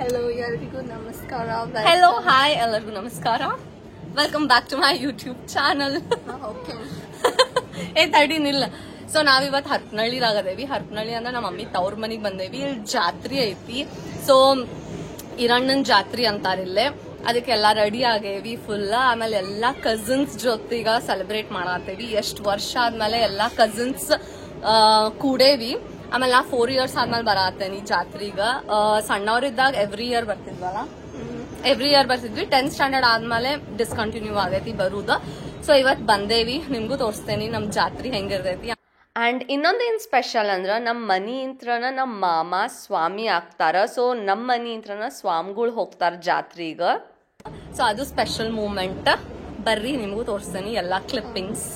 Hello, ಎಲ್ಲರಿಗೂ ನಮಸ್ಕಾರ. Hello, hi, ಎಲ್ಲರಿಗೂ ನಮಸ್ಕಾರ. Welcome back to my YouTube channel. Okay ತಡಿನಿಲ್ಲ. ಸೊ ನಾವಿವತ್ತು ಹರಪನಹಳ್ಳಿದಾಗದೇವಿ. ಹರಪನಹಳ್ಳಿ ಅಂದ್ರೆ ನಮ್ಮ ಮಮ್ಮಿ ತವ್ರ ಮನಿಗ್ ಬಂದೇವಿ. ಇಲ್ಲಿ ಜಾತ್ರೆ ಐತಿ. ಸೊ ಹಿರಣ್ಣನ್ ಜಾತ್ರೆ ಅಂತಾರಿಲ್ಲೇ. ಅದಕ್ಕೆ ಎಲ್ಲಾ ರೆಡಿ ಆಗೇವಿ ಫುಲ್. ಆಮೇಲೆ ಎಲ್ಲಾ ಕಸಿನ್ಸ್ ಜೊತೆಗ ಸೆಲೆಬ್ರೇಟ್ ಮಾಡತ್ತೇವಿ. ಎಷ್ಟು ವರ್ಷ ಆದ್ಮೇಲೆ ಎಲ್ಲಾ ಕಸಿನ್ಸ್ ಕೂಡೇವಿ. ಆಮೇಲೆ ನಾ 4 years ಆದ್ಮೇಲೆ ಬರತ್ತೇನಿ ಜಾತ್ರೆಗ. ಸಣ್ಣವ್ರಿದ್ದಾಗ ಎವ್ರಿ ಇಯರ್ ಬರ್ತಿದ್ವಲ್ಲ, ಎವ್ರಿ ಇಯರ್ ಬರ್ತಿದ್ವಿ. 10th ಸ್ಟ್ಯಾಂಡರ್ಡ್ ಆದ್ಮೇಲೆ ಡಿಸ್ಕಂಟಿನ್ಯೂ ಆಗೈತಿ ಬರುದ. ಸೊ ಇವತ್ ಬಂದೇವಿ, ನಿಮ್ಗೂ ತೋರಿಸ್ತೇನಿ ನಮ್ ಜಾತ್ರೆ ಹೆಂಗಿರ್ತೈತಿ. ಅಂಡ್ ಇನ್ನೊಂದೇನ್ ಸ್ಪೆಷಲ್ ಅಂದ್ರ ನಮ್ ಮನಿ ಇಂತ್ರನ ನಮ್ ಮಾಮ ಸ್ವಾಮಿ ಆಗ್ತಾರ. ಸೊ ನಮ್ ಮನಿ ಇಂತ್ರನ ಸ್ವಾಮಿಗಳು ಹೋಗ್ತಾರ ಜಾತ್ರೆಗ. ಸೊ ಅದು ಸ್ಪೆಷಲ್ ಮೂಮೆಂಟ್. ಬರ್ರಿ ನಿಮ್ಗೂ ತೋರಿಸ್ತೇನಿ ಎಲ್ಲಾ clippings,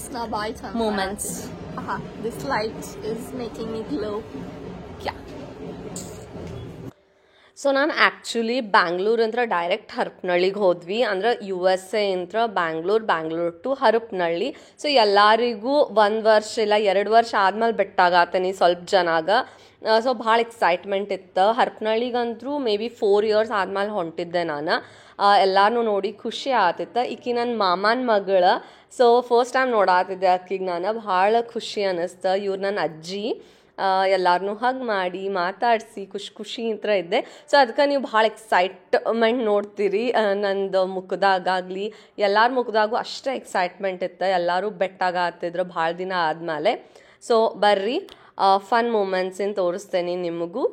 moments. This light is making me glow. Yeah. So ನಾನು ಆ್ಯಕ್ಚುಲಿ ಬ್ಯಾಂಗ್ಳೂರ್ ಅಂತ ಡೈರೆಕ್ಟ್ ಹರಪನಹಳ್ಳಿಗೆ ಹೋದ್ವಿ. ಅಂದ್ರೆ USA ಇಂತ್ರ ಬ್ಯಾಂಗ್ಳೂರ್ ಟು ಹರಪನಹಳ್ಳಿ. ಸೊ ಎಲ್ಲರಿಗೂ 1 ವರ್ಷ ಇಲ್ಲ 2 ವರ್ಷ ಆದ್ಮೇಲೆ ಬೆಟ್ಟಾಗತ್ತೇನಿ ಸ್ವಲ್ಪ ಜನಾಗ. ಸೊ ಭಾಳ ಎಕ್ಸೈಟ್ಮೆಂಟ್ ಇತ್ತು. ಹರಪನಹಳ್ಳಿಗಂತೂ ಮೇ ಬಿ 4 years ಆದ್ಮೇಲೆ ಹೊಂಟಿದ್ದೆ ನಾನು. ಎಲ್ಲಾರನ್ನೂ ನೋಡಿ ಖುಷಿ ಆತಿತ್ತು. ಈಕಿ ನನ್ನ ಮಾಮನ ಮಗಳ. ಸೊ ಫಸ್ಟ್ ಟೈಮ್ ನೋಡಾತಿದ್ದೆ ಆಕಿಗೆ ನಾನು. ಭಾಳ ಖುಷಿ ಅನ್ನಿಸ್ತು. ಇವ್ರು ನನ್ನ ಅಜ್ಜಿ. ಎಲ್ಲಾರನ್ನೂ ಹಗ್ ಮಾಡಿ ಮಾತಾಡಿಸಿ ಖುಷಿ ಇಂತ್ರ ಇದ್ದೆ. ಸೊ ಅದಕ್ಕೆ ನೀವು ಭಾಳ ಎಕ್ಸೈಟ್ಮೆಂಟ್ ನೋಡ್ತೀರಿ ನಂದು ಮುಖದಾಗಲಿ ಎಲ್ಲರ ಮುಖದಾಗೂ ಅಷ್ಟೇ ಎಕ್ಸೈಟ್ಮೆಂಟ್ ಇತ್ತು. ಎಲ್ಲರೂ ಬೆಟ್ಟಾಗತ್ತಿದ್ರು ಭಾಳ ದಿನ ಆದಮೇಲೆ. ಸೊ ಬರ್ರಿ ಫನ್ ಮೂಮೆಂಟ್ಸಿನ ತೋರಿಸ್ತೇನೆ ನಿಮಗೂ.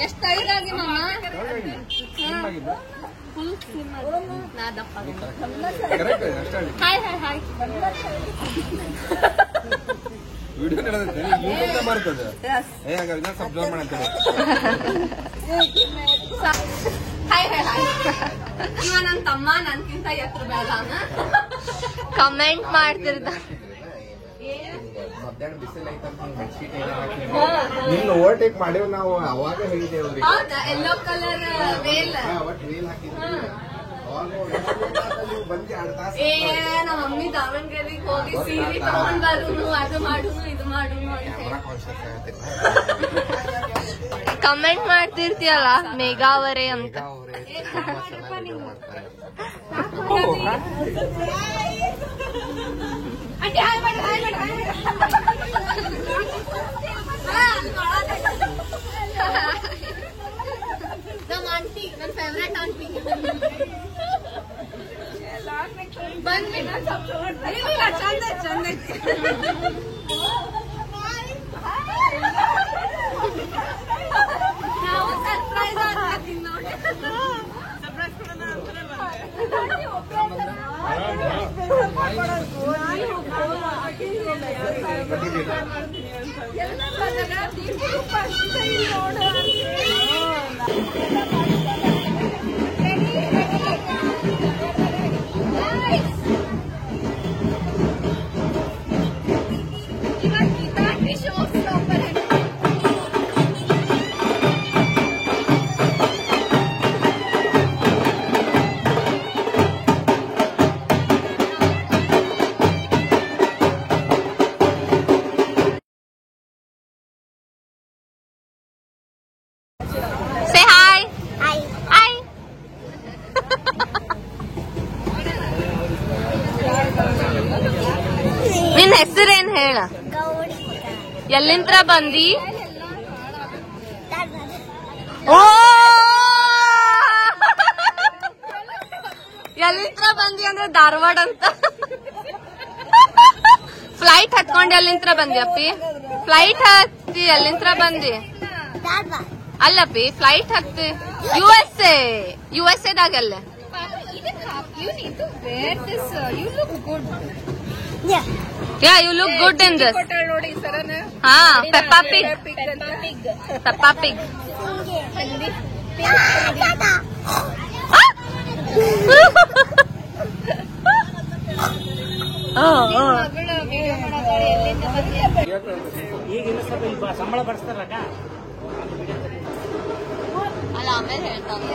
ಎಷ್ಟು ಐದಾಗಿ ಮಾಮ hi hi hi. Hi hi hi. ಇವ ನನ್ನ ತಮ್ಮ ನನ್ಕಿಂತ ಎತ್ತರ ಬೆಳಗಾನ. ಕಮೆಂಟ್ ಮಾಡ್ತಿರ್ತ. ಓವರ್ಟೇಕ್ ಮಾಡೇವ್ ನಾವು ಅವಾಗ ಹೇಳಿದೇವ್ರಿ. Yellow colour veil. ನಮ್ಮ ಮಮ್ಮಿ ದಾವಣಗೆರೆಗೆ ಹೋಗಿ ಸೀರೆ ತಗೊಂಡ್ ಬರುನು, ಅದು ಮಾಡುನು ಇದು ಮಾಡುನು ಅಂತ ಕಮೆಂಟ್ ಮಾಡ್ತಿರ್ತೀಯಲ್ಲ ಮೇಘಾವರೆ ಅಂತ. ನಮ್ಮ ಆಂಟಿ, ನನ್ನ ಫೇವ್ರೆಟ್ ಆಂಟಿ ಬಂದ್ವಿ. ಚಂದ ಚಂದ ನಾವು ಸರ್ಪ್ರೈಸ್ ಆಗ್ತೀವಿ ನೋಡಿ. ನಿನ್ ಹೆಸರೇನ್ ಹೇಳ? ಎಲ್ಲಿಂತ್ರ ಬಂದಿ? ಓ ಎಲ್ಲಿಂತ್ರ ಬಂದಿ ಅಂದ್ರೆ ಧಾರವಾಡ ಅಂತ. ಫ್ಲೈಟ್ ಹತ್ಕೊಂಡು ಎಲ್ಲಿಂತ್ರ ಬಂದಿ ಅಪ್ಪಿ? ಫ್ಲೈಟ್ ಹತ್ತಿ ಎಲ್ಲಿಂತ್ರ ಬಂದಿ? ಅಲ್ಲಪ್ಪಿ ಫ್ಲೈಟ್ ಹತ್ತಿ USA ದಾಗಲ್ಲ. You need to wear this. You look good. Yeah, you look good in this. ನೋಡಿ ಸರನ. ಹಾ, Peppa Pig. Peppa Pig. ಈಗಿನ ಸ್ವಲ್ಪ ಸಂಬಳ ಬಡಿಸ್ತಾರಕ್ಕ. ಅಲ್ಲ ಆಮೇಲೆ ಹೇಳ್ತಾನೆ.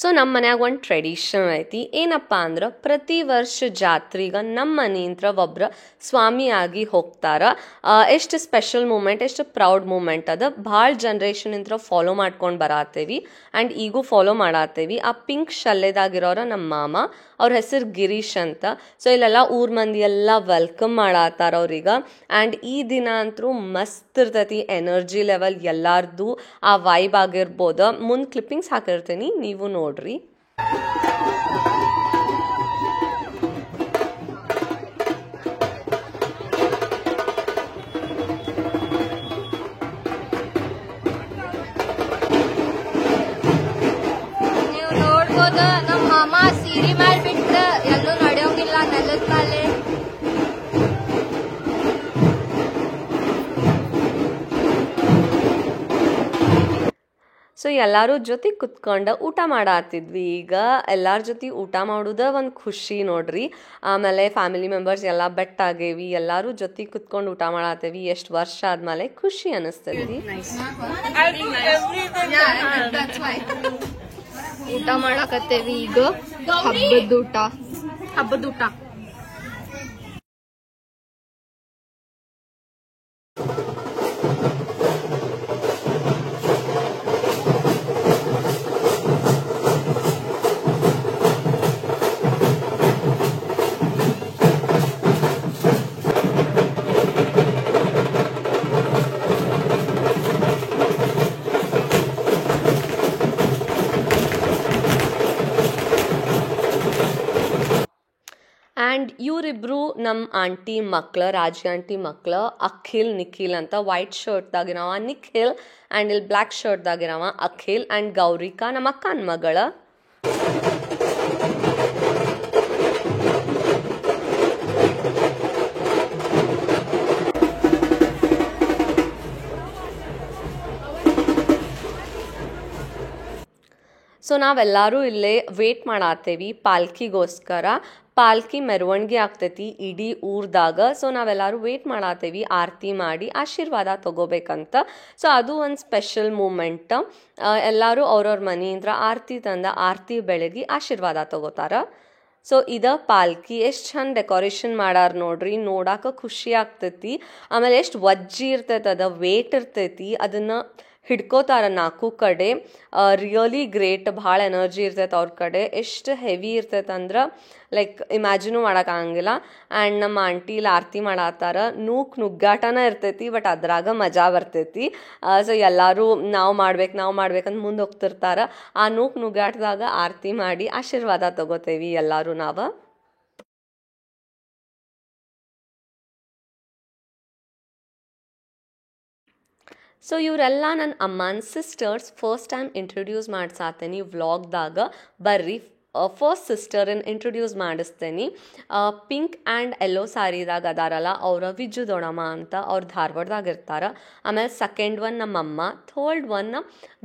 ಸೊ ನಮ್ಮ ಮನ್ಯಾಗ ಒಂದು ಟ್ರೆಡಿಷನ್ ಐತಿ. ಏನಪ್ಪ ಅಂದ್ರೆ ಪ್ರತಿ ವರ್ಷ ಜಾತ್ರೆಗೆ ನಮ್ಮ ಮನೆಯಿಂದ ಒಬ್ರು ಸ್ವಾಮಿ ಆಗಿ ಹೋಗ್ತಾರ. ಎಷ್ಟು ಸ್ಪೆಷಲ್ ಮೂಮೆಂಟ್, ಎಷ್ಟು ಪ್ರೌಡ್ ಮೂಮೆಂಟ್ ಅದ. ಭಾಳ ಜನ್ರೇಷನಿಂದ ಫಾಲೋ ಮಾಡ್ಕೊಂಡು ಬರತ್ತೇವಿ ಆ್ಯಂಡ್ ಈಗೂ ಫಾಲೋ ಮಾಡತ್ತೇವಿ. ಆ ಪಿಂಕ್ ಶಲ್ಲೆದಾಗಿರೋರ ನಮ್ಮ ಮಾಮ, ಅವ್ರ ಹೆಸರು ಗಿರೀಶ್ ಅಂತ. ಸೊ ಇಲ್ಲೆಲ್ಲ ಊರ್ ಮಂದಿ ಎಲ್ಲ ವೆಲ್ಕಮ್ ಮಾಡತ್ತಾರ ಅವ್ರಿಗೆ. ಆ್ಯಂಡ್ ಈ ದಿನ ಅಂತೂ ಮಸ್ತ್ ಇರ್ತೈತಿ, ಎನರ್ಜಿ ಲೆವೆಲ್ ಎಲ್ಲಾರ್ದು ಆ ವೈಬ್ ಆಗಿರ್ಬೋದು. ಮುಂದೆ ಕ್ಲಿಪ್ಪಿಂಗ್ಸ್ ಹಾಕಿರ್ತೀನಿ, ನೀವು ನೋಡ್ರಿ. ನೀವು ನೋಡ್ಬೋದು ನಮ್ಮ ಮಾಮ ಸೀರೆ ಮೇಲೆ ಬಿಟ್ರೆ ಎಲ್ಲೂ ನಡೆಯೋಂಗಿಲ್ಲ ನೆಲದ ಮೇಲೆ. ಸೊ ಎಲ್ಲರೂ ಜೊತೆ ಕುತ್ಕೊಂಡು ಊಟ ಮಾಡತ್ತಿದ್ವಿ. ಈಗ ಎಲ್ಲರ ಜೊತೆ ಊಟ ಮಾಡೋದ ಒಂದು ಖುಷಿ ನೋಡ್ರಿ. ಆಮೇಲೆ ಫ್ಯಾಮಿಲಿ ಮೆಂಬರ್ಸ್ ಎಲ್ಲ ಬೆಟ್ಟಾಗೇವಿ, ಎಲ್ಲರೂ ಜೊತೆ ಕುತ್ಕೊಂಡು ಊಟ ಮಾಡತ್ತೇವಿ. ಎಷ್ಟು ವರ್ಷ ಆದ್ಮೇಲೆ ಖುಷಿ ಅನಿಸ್ತೈತಿ. ಊಟ ಮಾಡಕತ್ತೇವಿ ಈಗ, ಹಬ್ಬದ ಊಟ. ಆ್ಯಂಡ್ ಇವರಿಬ್ರು ನಮ್ಮ ಆಂಟಿ ಮಕ್ಳು, ರಾಜಿ ಆಂಟಿ ಮಕ್ಳು, ಅಖಿಲ್ ನಿಖಿಲ್ ಅಂತ. ವೈಟ್ ಶರ್ಟ್ದಾಗಿರವ ನಿಖಿಲ್ ಆ್ಯಂಡ್ ಇಲ್ಲಿ ಬ್ಲ್ಯಾಕ್ ಶರ್ಟ್ದಾಗಿರವ ಅಖಿಲ್. ಆ್ಯಂಡ್ ಗೌರಿಕಾ ನಮ್ಮ ಅಕ್ಕನ ಮಗಳ. ಸೊ ನಾವೆಲ್ಲರೂ ಇಲ್ಲೇ ವೇಟ್ ಮಾಡತ್ತೇವಿ ಪಾಲ್ಕಿಗೋಸ್ಕರ. ಪಾಲ್ಕಿ ಮೆರವಣಿಗೆ ಆಗ್ತೈತಿ ಇಡೀ ಊರ್ದಾಗ. ಸೊ ನಾವೆಲ್ಲರೂ ವೇಟ್ ಮಾಡತ್ತೇವಿ ಆರತಿ ಮಾಡಿ ಆಶೀರ್ವಾದ ತಗೋಬೇಕಂತ. ಸೊ ಅದು ಒಂದು ಸ್ಪೆಷಲ್ ಮೂಮೆಂಟ್. ಎಲ್ಲರೂ ಅವ್ರವ್ರ ಮನೆಯಿಂದ ಆರತಿ ತಂದ ಆರತಿ ಬೆಳಗಿ ಆಶೀರ್ವಾದ ತಗೋತಾರ. ಸೊ ಇದ ಪಾಲ್ಕಿ ಎಷ್ಟು ಚಂದ ಡೆಕೋರೇಷನ್ ಮಾಡಾರ ನೋಡ್ರಿ, ನೋಡಾಕ ಖುಷಿ ಆಗ್ತೈತಿ. ಆಮೇಲೆ ಎಷ್ಟು ವಜ್ಜಿ ಇರ್ತೈತಿ, ಅದ ವೇಟ್ ಇರ್ತೈತಿ, ಅದನ್ನ ಹಿಡ್ಕೋತಾರ ನಾಲ್ಕು ಕಡೆ. ರಿಯಲಿ ಗ್ರೇಟ್, ಭಾಳ ಎನರ್ಜಿ ಇರ್ತೈತೆ ಅವ್ರ ಕಡೆ. ಎಷ್ಟು ಹೆವಿ ಇರ್ತೈತೆ ಅಂದ್ರೆ ಲೈಕ್ ಇಮ್ಯಾಜಿನೂ ಮಾಡೋಕ್ಕಾಗಂಗಿಲ್ಲ. ಆ್ಯಂಡ್ ನಮ್ಮ ಆಂಟಿ ಇಲ್ಲಿ ಆರತಿ ಮಾಡತ್ತಾರ. ನುಗ್ಗಾಟನ ಇರ್ತೈತಿ, ಬಟ್ ಅದ್ರಾಗ ಮಜಾ ಬರ್ತೈತಿ. ಸೊ ಎಲ್ಲರೂ ನಾವು ಮಾಡ್ಬೇಕಂತ ಮುಂದೆ ಹೋಗ್ತಿರ್ತಾರ. ಆ ನುಗ್ಗಾಟದಾಗ ಆರತಿ ಮಾಡಿ ಆಶೀರ್ವಾದ ತಗೋತೇವಿ ಎಲ್ಲರೂ ನಾವು. ಸೊ ಇವರೆಲ್ಲ ನನ್ನ ಅಮ್ಮನ ಸಿಸ್ಟರ್ಸ್. ಫಸ್ಟ್ ಟೈಮ್ ಇಂಟ್ರೊಡ್ಯೂಸ್ ಮಾಡ್ಸಾತೇನಿ ವ್ಲಾಗ್ದಾಗ. ಬರ್ರಿ ಫಸ್ಟ್ ಸಿಸ್ಟರನ್ನು ಇಂಟ್ರೊಡ್ಯೂಸ್ ಮಾಡಿಸ್ತೇನೆ. ಪಿಂಕ್ ಆ್ಯಂಡ್ ಯೆಲ್ಲೋ ಸ್ಯಾರಿದಾಗ ಅದಾರಲ್ಲ ಅವರ ವಿಜು ದೊಡಮ್ಮ ಅಂತ, ಅವ್ರು ಧಾರವಾಡದಾಗ ಇರ್ತಾರೆ. ಆಮೇಲೆ ಸೆಕೆಂಡ್ ಒನ್ ನಮ್ಮಮ್ಮ, ಥರ್ಡ್ ಒನ್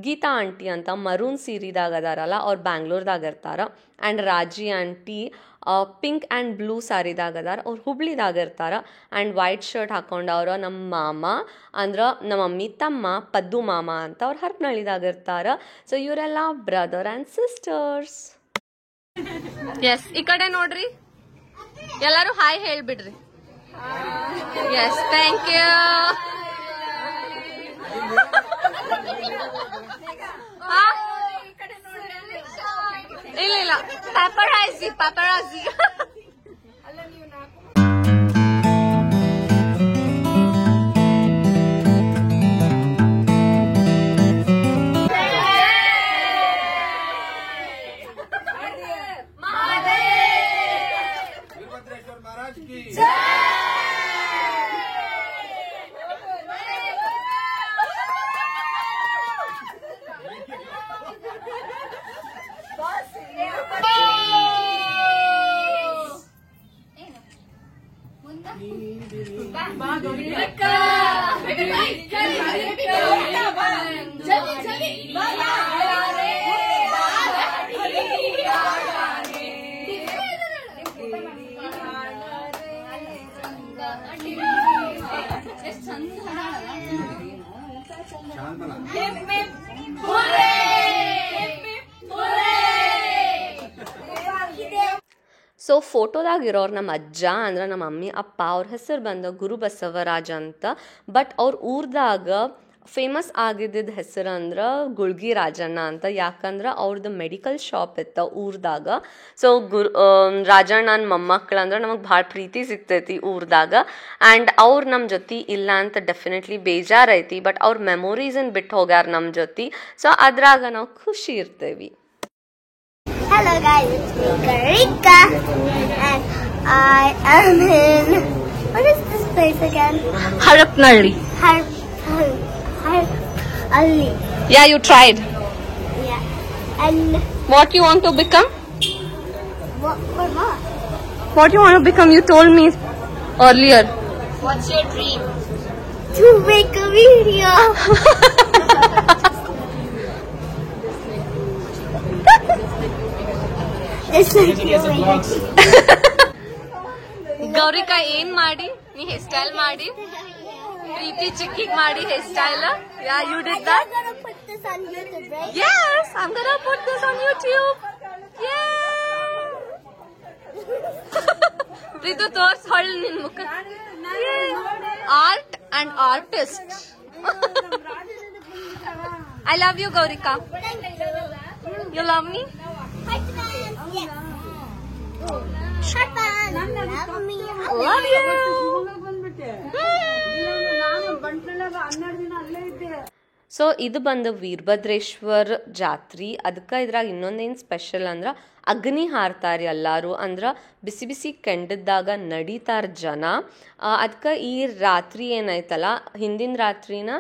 ಗೀತಾ ಆಂಟಿ ಅಂತ ಮರೂನ್ ಸೀರೆದಾಗ ಅದಾರಲ್ಲ ಅವ್ರು ಬ್ಯಾಂಗ್ಳೂರ್ದಾಗ ಇರ್ತಾರೆ. And Raji aunty pink and blue ಸ್ಯಾರಿದಾಗ ಅದಾರ, ಅವ್ರು ಹುಬ್ಳಿದಾಗ ಇರ್ತಾರೆ. ಆ್ಯಂಡ್ ವೈಟ್ ಶರ್ಟ್ ಹಾಕೊಂಡವ್ರ ನಮ್ಮ ಮಾಮ ಅಂದ್ರೆ ನಮ್ಮ ಮಮ್ಮಿ ತಮ್ಮ ಪದ್ದು ಮಾಮ ಅಂತ, ಅವ್ರು ಹರಪನಹಳ್ಳಿದಾಗ ಇರ್ತಾರೆ. ಸೊ ಇವರೆಲ್ಲ ಬ್ರದರ್ ಆ್ಯಂಡ್ ಸಿಸ್ಟರ್ಸ್. ಎಸ್, ಈ ಕಡೆ ನೋಡ್ರಿ, ಎಲ್ಲರೂ ಹಾಯ್ ಹೇಳ್ಬಿಡ್ರಿ. Yes, thank you. ಇಲ್ಲ ಪಾಪರಾಜಿ. ಶಾಂತನ Hip hip hooray! Hip hip hooray! ಸೊ ಫೋಟೋದಾಗ ಇರೋರು ನಮ್ಮ ಅಜ್ಜ ಅಂದ್ರೆ ನಮ್ಮ ಮಮ್ಮಿ ಅಪ್ಪ ಅವ್ರ ಹೆಸರು ಬಂದು ಗುರು ಬಸವರಾಜ ಅಂತ. ಬಟ್ ಅವ್ರ ಊರ್ದಾಗ ಫೇಮಸ್ ಆಗಿದ್ದ ಹೆಸರು ಅಂದ್ರೆ ಗುಳ್ಗಿ ರಾಜಣ್ಣ ಅಂತ. ಯಾಕಂದ್ರೆ ಅವ್ರದ್ದು ಮೆಡಿಕಲ್ ಶಾಪ್ ಇತ್ತು ಊರ್ದಾಗ. ಸೊ ರಾಜಣ್ಣನ ಮೊಮ್ಮಕ್ಕಳು ಅಂದ್ರೆ ನಮಗೆ ಭಾಳ ಪ್ರೀತಿ ಸಿಗ್ತೈತಿ ಊರ್ದಾಗ. ಆ್ಯಂಡ್ ಅವ್ರು ನಮ್ಮ ಜೊತೆ ಇಲ್ಲ ಅಂತ ಡೆಫಿನೆಟ್ಲಿ ಬೇಜಾರೈತಿ. ಬಟ್ ಅವ್ರ ಮೆಮೊರೀಸನ್ನು ಬಿಟ್ಟು ಹೋಗ್ಯಾರ ನಮ್ಮ ಜೊತೆ. ಸೊ ಅದ್ರಾಗ ನಾವು ಖುಷಿ ಇರ್ತೇವಿ. Hello guys, it's me Garika and I am in, what is this place again? Harapanahalli. Ali. Yeah, you tried. Yeah. And What you want to become? what? What you want to become? You told me earlier. What's your dream? To make a video. It's like you're making. ಗೌರಿಕಾ ಏನ್ ಮಾಡಿ ನೀ hair style ಮಾಡಿ ಪ್ರೀತಿ ಚಿಕ್ಕಿಗ್ ಮಾಡಿ hair style. Yeah you did that. I'm gonna put this on YouTube, right? Yes, I'm gonna put this on YouTube. ಇದು ತೋರ್ಸ್ ಹೊಳ್ಳಿ ನಿನ್ ಮುಖ. Art and artist. I love you, Gaurika. You love me? Hi, fans. Yes. Hi, fans. Love me. Love you. So ಇದು ಬಂದು ವೀರಭದ್ರೇಶ್ವರ್ ಜಾತ್ರಿ. ಅದಕ್ಕೆ ಇದ್ರಾಗ ಇನ್ನೊಂದೇನು ಸ್ಪೆಷಲ್ ಅಂದ್ರೆ ಅಗ್ನಿ ಹಾರ್ತಾರೆ ಎಲ್ಲರೂ. ಅಂದ್ರೆ ಬಿಸಿ ಬಿಸಿ ಕೆಂಡದಾಗ ನಡೀತಾರ ಜನ. ಅದಕ್ಕೆ ಈ ರಾತ್ರಿ ಏನೈತಲ್ಲ, ಹಿಂದಿನ ರಾತ್ರಿನ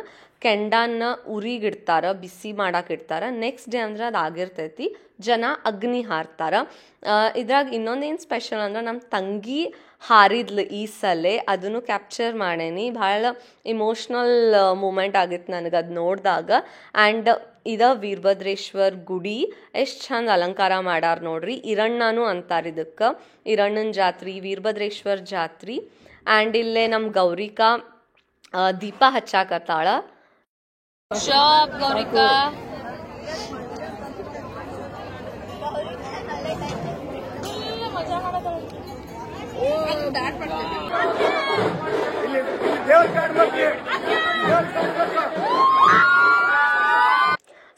ಕೆಂಡನ್ನ ಉರಿಗಿಡ್ತಾರ, ಬಿಸಿ ಮಾಡಾಕಿಡ್ತಾರ. ನೆಕ್ಸ್ಟ್ ಡೇ ಅಂದ್ರೆ ಅದು ಆಗಿರ್ತೈತಿ, ಜನ ಅಗ್ನಿ ಹಾರ್ತಾರ. ಇದ್ರಾಗ ಇನ್ನೊಂದೇನು ಸ್ಪೆಷಲ್ ಅಂದ್ರೆ ನಮ್ಮ ತಂಗಿ ಹಾರಿದ್ಲು ಈ ಸಲ. ಅದನ್ನು ಕ್ಯಾಪ್ಚರ್ ಮಾಡೇನಿ. ಭಾಳ ಇಮೋಷ್ನಲ್ ಮೂಮೆಂಟ್ ಆಗಿತ್ತು ನನಗೆ ಅದು ನೋಡಿದಾಗ. ಆ್ಯಂಡ್ ಇದು ವೀರಭದ್ರೇಶ್ವರ್ ಗುಡಿ ಎಷ್ಟು ಚಂದ ಅಲಂಕಾರ ಮಾಡ್ಯಾರ ನೋಡ್ರಿ. ಇರಣ್ಣನೂ ಅಂತಾರೆ ಇದಕ್ಕೆ. ಇರಣ್ಣನ ಜಾತ್ರಿ, ವೀರಭದ್ರೇಶ್ವರ್ ಜಾತ್ರಿ. ಆ್ಯಂಡ್ ಇಲ್ಲೇ ನಮ್ಮ ಗೌರಿಕಾ ದೀಪ ಹಚ್ಚಾಕತ್ತಾಳ. ಶಾಪ್ ಗೌರಿಕಾ.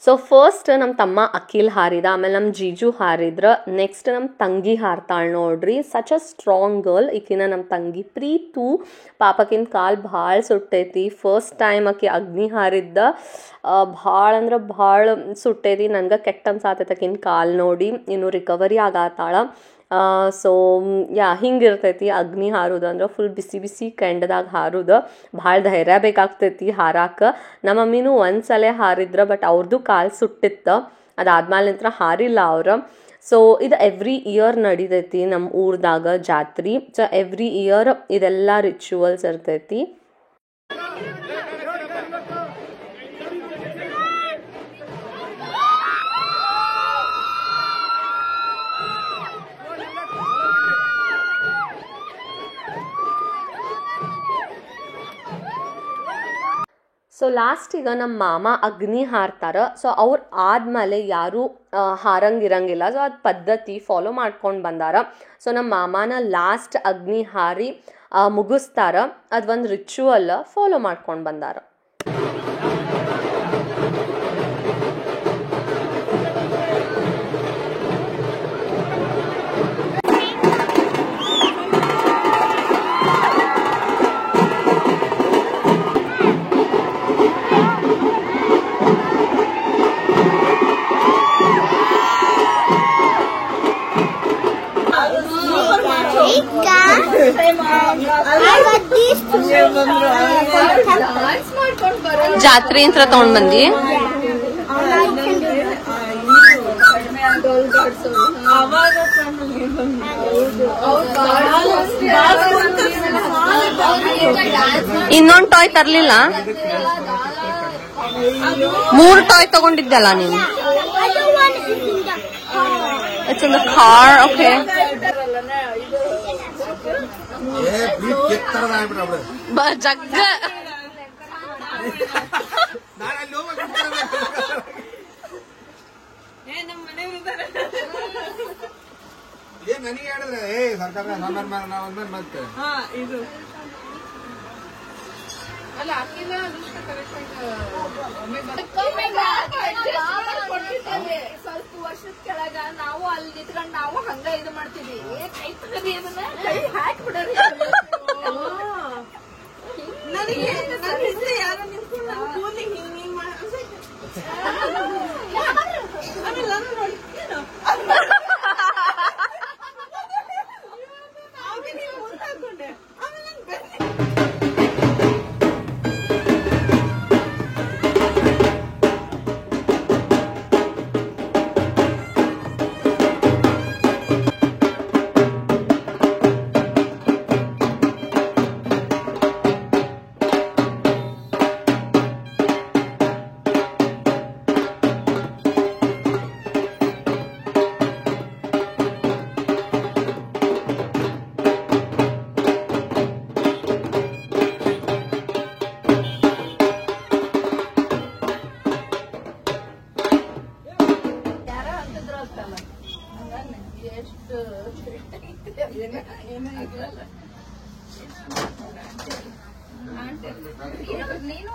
ಸೊ ಫಸ್ಟ್ ನಮ್ಮ ತಮ್ಮ ಅಖಿಲ್ ಹಾರಿದ, ಆಮೇಲೆ ನಮ್ಮ ಜೀಜು ಹಾರಿದ್ರ, ನೆಕ್ಸ್ಟ್ ನಮ್ಮ ತಂಗಿ ಹಾರ್ತಾಳೆ ನೋಡ್ರಿ. ಸಚ್ ಅ ಸ್ಟ್ರಾಂಗ್ ಗರ್ಲ್ ಈಕಿನ ನಮ್ಮ ತಂಗಿ ಪ್ರೀತು. ಪಾಪಕಿನ ಕಾಲು ಭಾಳ ಸುಟ್ಟೈತಿ. ಫಸ್ಟ್ ಟೈಮ್ ಆಕಿ ಅಗ್ನಿ ಹಾರಿದ್ದ ಭಾಳ ಅಂದ್ರೆ ಭಾಳ ಸುಟ್ಟೈತಿ. ನನಗೆ ಕೆಟ್ಟ ಅನ್ಸಾತೈತೆ ಆಕಿನ ಕಾಲು ನೋಡಿ. ಇನ್ನು ರಿಕವರಿ ಆಗತ್ತಾಳ. ಸೊ ಹಿಂಗಿರ್ತೈತಿ ಅಗ್ನಿ ಹಾರೋದು ಅಂದ್ರೆ. ಫುಲ್ ಬಿಸಿ ಬಿಸಿ ಕೆಂಡದಾಗ ಹಾರೋದು ಭಾಳ ಧೈರ್ಯ ಬೇಕಾಗ್ತೈತಿ ಹಾರಾಕ. ನಮ್ಮ ಮಮ್ಮಿನೂ ಒಂದ್ಸಲ ಹಾರಿದ್ರ, ಬಟ್ ಅವ್ರದ್ದು ಕಾಲು ಸುಟ್ಟಿತ್ತು. ಅದಾದ್ಮೇಲೆ ನಂತರ ಹಾರಿಲ್ಲ ಅವ್ರು. ಸೊ ಇದು ಎವ್ರಿ ಇಯರ್ ನಡಿತೈತಿ ನಮ್ಮ ಊರ್ದಾಗ ಜಾತ್ರಿ. ಸೊ ಎವ್ರಿ ಇಯರ್ ಇದೆಲ್ಲ ರಿಚುವಲ್ಸ್ ಇರ್ತೈತಿ. ಸೊ ಲಾಸ್ಟಿಗೆ ನಮ್ಮ ಮಾಮ ಅಗ್ನಿ ಹಾರ್ತಾರ. ಸೊ ಅವ್ರು ಆದ್ಮೇಲೆ ಯಾರು ಹಾರಂಗಿರಂಗಿಲ್ಲ. ಸೊ ಅದು ಪದ್ಧತಿ ಫಾಲೋ ಮಾಡ್ಕೊಂಡು ಬಂದಾರ. ಸೊ ನಮ್ಮ ಮಾಮನ ಲಾಸ್ಟ್ ಅಗ್ನಿ ಹಾರಿ ಮುಗಿಸ್ತಾರ. ಅದು ಒಂದು ರಿಚುವಲ್ ಫಾಲೋ ಮಾಡ್ಕೊಂಡು ಬಂದಾರ. ಜಾತ್ರೆ ಅಂತ ತಗೊಂಡ್ ಬಂದಿ. ಇನ್ನೊಂದು ಟಾಯ್ ತರ್ಲಿಲ್ಲ. 3 ಟಾಯ್ ತಗೊಂಡಿದ್ದಲ್ಲ ನೀವು. It's in the car. Okay. ಜಗ್ಗ ಏನ್ ನನಗೆ ಹೇಳಿದ್ರೆ ಸರ್ಕಾರ ಒಂದೊಂದು ಮತ್ತೆ ಇದು ಅಲ್ಲ ಅಕ್ಕಿನ ಸ್ವಲ್ಪ ವರ್ಷದ ಕೆಳಗ ನಾವು ಅಲ್ಲಿ ನಿಂತ್ಕೊಂಡು ನಾವು ಹಂಗ ಇದು ಮಾಡ್ತೀವಿ ಕೈ ತಗದಿ ಅದನ್ನ ಕೈ ಹಾಕಿ ಬಿಡೋರಿ ನನಗೆ ಯಾರು ನಿಂತ್ಕೊಂಡು ಕೂಲಿ ಹಿಂಗ್ ಆಮೇಲೆ ನಾನು ನೋಡಿ ಮುಂದಾಕೊಂಡೆ ಆಮೇಲೆ ನೀನು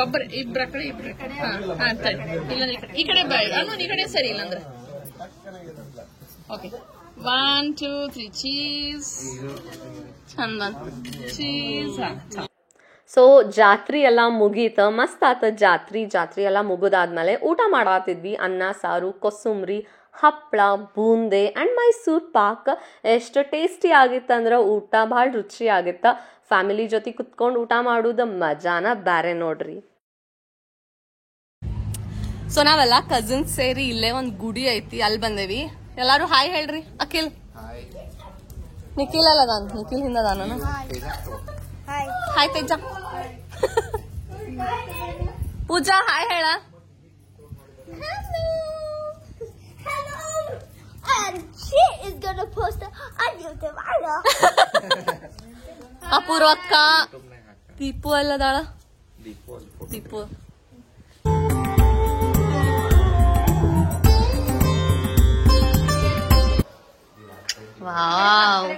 ಒಬ್ಬರು ಇಬ್ಬರ ಕಡೆ ಇಲ್ಲ ಈ ಕಡೆ ಅನ್ನು ಈ ಕಡೆ ಸರಿ ಇಲ್ಲ ಅಂದ್ರೆ ಓಕೆ 1 2 3 ಚೀಸ್ ಚಂದ ಚೀಸ್. ಸೊ ಜಾತ್ರೆ ಎಲ್ಲ ಮುಗೀತ, ಮಸ್ತ್ ಆತ ಜಾತ್ರೆ ಎಲ್ಲ ಮುಗಿದಾದ್ಮೇಲೆ ಊಟ ಮಾಡಾತಿದ್ವಿ. ಅನ್ನ ಸಾರು, ಕೊಸುಂಬ್ರಿ, ಹಪ್ಪಳ, ಬೂಂದೆ ಆ್ಯಂಡ್ ಮೈಸೂರು ಪಾಕ್. ಎಷ್ಟು ಟೇಸ್ಟಿ ಆಗಿತ್ತಂದ್ರೆ ಊಟ ಭಾಳ ರುಚಿ ಆಗಿತ್ತ. ಫ್ಯಾಮಿಲಿ ಜೊತೆ ಕುತ್ಕೊಂಡು ಊಟ ಮಾಡೋದು ಮಜಾನ ಬ್ಯಾರೆ ನೋಡ್ರಿ. ಸೊ ನಾವೆಲ್ಲ ಕಸಿನ್ಸ್ ಸೇರಿ ಇಲ್ಲೇ ಒಂದ್ ಗುಡಿ ಐತಿ, ಅಲ್ಲಿ ಬಂದೇವಿ. ಎಲ್ಲಾರು ಹಾಯ್ ಹೇಳ್ರಿ. ಅಖಿಲ್ ನಿಖಿಲ್ ಅಲ್ಲ ಅದಾನ, ನಿಖಿಲ್ ಹಿಂದ ಅದಾನ. ಹಾಯ್ ತೇಜ. ಪೂಜಾ ಹಾಯ್ ಹೇಳ. And she is gonna post it on YouTube. I know. Apoorva ಅಕ್ಕ, ದೀಪು ಅಲ್ಲದಾಳ. Deepu wow,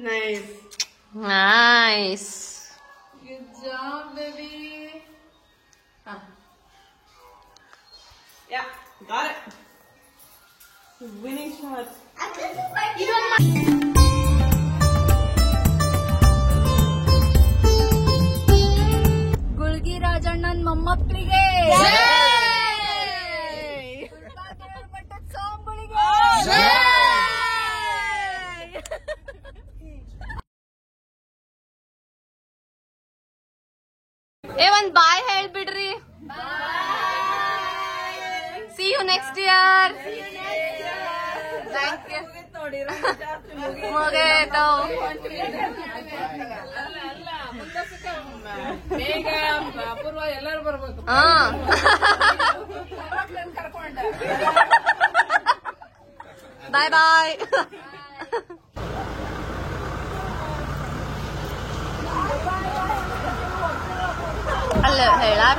nice nice, good job baby. Yeah, got it. Winning shot. ಗುಳ್ಗಿ ರಾಜಣ್ಣನ್ ಮೊಮ್ಮಕ್ಕಳಿಗೆ ಒಂದ್ bye ಹೇಳ್ಬಿಡ್ರಿ. See you next year. Thank you. ಮುಗೇತು. ಅಪೂರ್ವ ಎಲ್ಲರೂ ಬರ್ಬೇಕು. ಬಾಯ್ ಬಾಯ್. ಅಲ್ಲ ಹೇಳಾರ